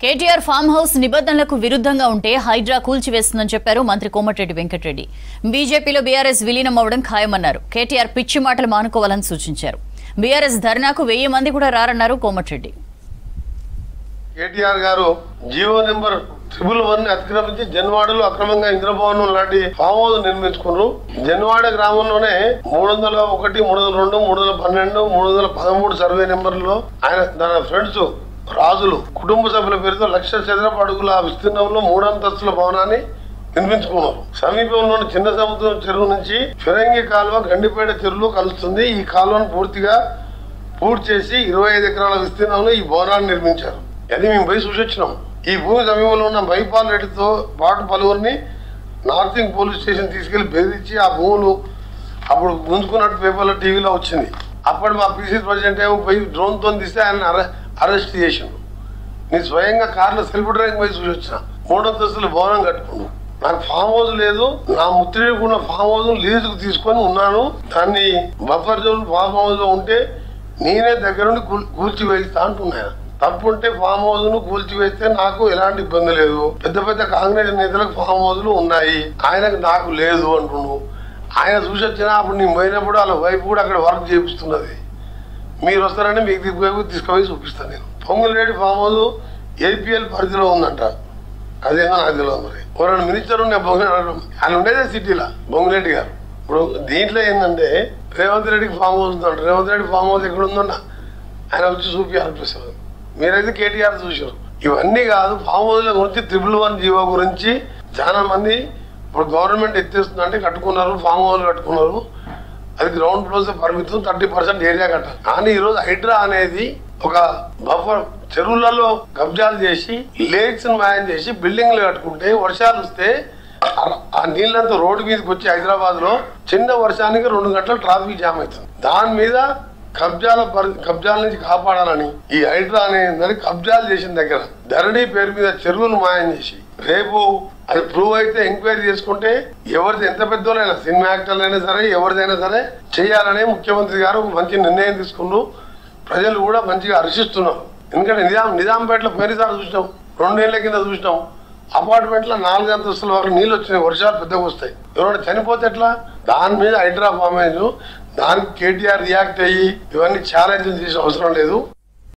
KTR farm house నిబంధనలకు విరుద్ధంగా ఉంటే హైడ్రా కూల్చివేస్తుందని చెప్పారు మంత్రి కోమటిరెడ్డి వెంకటరెడ్డి. బీజేపీలో బీఆర్ఎస్ విలీనం అవ్వడం ఖాయమన్నారు. కేటీఆర్ పిచ్చి మాటలు మానుకోవాలని సూచించారు. బీఆర్ఎస్ ధర్నాకు 1000 మంది కూడా రారన్నారు కోమటిరెడ్డి. కేటీఆర్ గారు జీవో నెంబర్ 111 అతిక్రమించి జన్వాడలో అక్రమంగా ఇంద్రభవనం లాంటి ఫామ్ హౌస్ నిర్మించుకున్నారు. జన్వాడ గ్రామంలోనే 301, 302, 312, 313 సర్వే నెంబర్లో ఆయన తన ఫ్రెండ్స్ రాజులు కుటుంబ సభ్యుల పేరుతో 1,00,000 చదరపు అడుగుల విస్తీర్ణంలో 3 అంతస్తుల భవనాన్ని నిర్మించుకున్నారు. సమీపంలోని చిన్న సముద్రం చెరువు నుంచి ఫిరంగి కాలువ గండిపేట చెరువులో కలుస్తుంది. ఈ కాలువను పూర్తి చేసి 25 ఎకరాల విస్తీర్ణంలో ఈ భవనాన్ని నిర్మించారు. అది మేము పోయి చూసొచ్చినాం. ఈ భూమి సమీపంలో ఉన్న మైపాల్ రెడ్డితో పాటు పలువురిని నార్సింగ్ పోలీస్ స్టేషన్ తీసుకెళ్లి బెదిరించి ఆ భూములు అప్పుడు గుంజుకున్నట్టు పేపర్లో టీవీలో వచ్చింది. అప్పుడు మా పీసీ ప్రెసిడెంట్ ఏమో పోయి డ్రోన్తో తీస్తే ఆయన అరెస్ట్ చేసిండు. నేను స్వయంగా కార్లో సెల్ఫ్ డ్రైవింగ్ పోయి చూసి వచ్చిన. 3 అంతస్తుల భవనం కట్టుకున్నాను. నాకు ఫామ్ హౌస్ లేదు. నా ముత్తిడికి ఉన్న ఫామ్ హౌస్ లీజుకు తీసుకొని ఉన్నాను. దాన్ని బఫర్ జోన్ ఫామ్ హౌస్ లో ఉంటే నేనే దగ్గరుండి కూల్చివేస్తా అంటున్నాను. తప్పుంటే ఫామ్ హౌస్ ను కూల్చివేస్తే నాకు ఎలాంటి ఇబ్బంది లేదు. పెద్ద పెద్ద కాంగ్రెస్ నేతలకు ఫామ్ హౌస్లు ఉన్నాయి, ఆయనకు నాకు లేదు అంటున్నాను. ఆయన చూసి వచ్చినా అప్పుడు నేను పోయినప్పుడు వాళ్ళ వైఫ్ కూడా అక్కడ వర్క్ చేపిస్తున్నది. మీరు వస్తారని మీకు తీసుకుపోయి చూపిస్తాను. నేను పొంగులేడి ఫామ్ హౌస్ ఏపీఎల్ పరిధిలో ఉందంట. అదేమో నాకు తెలియదు. మరి ఎవరైనా మినిస్టర్ ఉండే ఆయన ఉండేదే సిటీలో బొంగులేటి గారు. ఇప్పుడు దీంట్లో ఏంటంటే రేవంత్ రెడ్డికి ఫామ్ హౌస్ ఉందంట. రేవంత్ రెడ్డి ఫామ్ హౌస్ ఎక్కడ ఉందన్న ఆయన వచ్చి చూపించాలనిపిస్తుంది. మీరైతే కేటీఆర్ చూసారు. ఇవన్నీ కాదు, ఫామ్ హౌస్ల గురించి 111 జీవో గురించి చాలా మంది ఇప్పుడు గవర్నమెంట్ ఎత్తేస్తుందంటే కట్టుకున్నారు, ఫామ్ హౌస్ కట్టుకున్నారు. అది గ్రౌండ్ ఫ్లోర్స్ పరిమితం, 30% ఏరియా కట్టాలి. కానీ ఈరోజు హైడ్రా అనేది ఒక బఫర్ చెరువులలో కబ్జాలు చేసి లేక్స్ మాయం చేసి బిల్డింగ్లు కట్టుకుంటే వర్షాలు వస్తే ఆ నీళ్ళంతా రోడ్డు మీదకి వచ్చి హైదరాబాద్ లో చిన్న వర్షానికి 2 గంటలు ట్రాఫిక్ జామ్ అవుతుంది. దాని మీద కబ్జాల నుంచి కాపాడాలని ఈ హైడ్రా అనేది కబ్జాలు చేసిన దగ్గర ధరణి పేరు మీద చెరువులు మాయం చేసి రేపు అది ప్రూవ్ అయితే ఎంక్వైరీ చేసుకుంటే ఎవరిది ఎంత పెద్దోళ్ళైనా సినిమా యాక్టర్లు అయినా సరే ఎవరిదైనా సరే చేయాలనే ముఖ్యమంత్రి గారు మంచి నిర్ణయం తీసుకున్నారు. ప్రజలు కూడా మంచిగా హర్షిస్తున్నారు. ఎందుకంటే నిజాంపేటలో పోయినసారి చూసినాం, 2 ఏళ్ల కింద చూసినాం. అపార్ట్మెంట్లో 4 అంతస్తుల వరకు నీళ్ళు వచ్చినాయి. వర్షాలు పెద్దగా వస్తాయి. ఎవరైనా చనిపోతే ఎట్లా? దాని మీద హైడ్రా ఫామ్ దానికి కేటీఆర్ రియాక్ట్ అయ్యి ఇవన్నీ ఛాలెంజ్ చేసే అవసరం లేదు.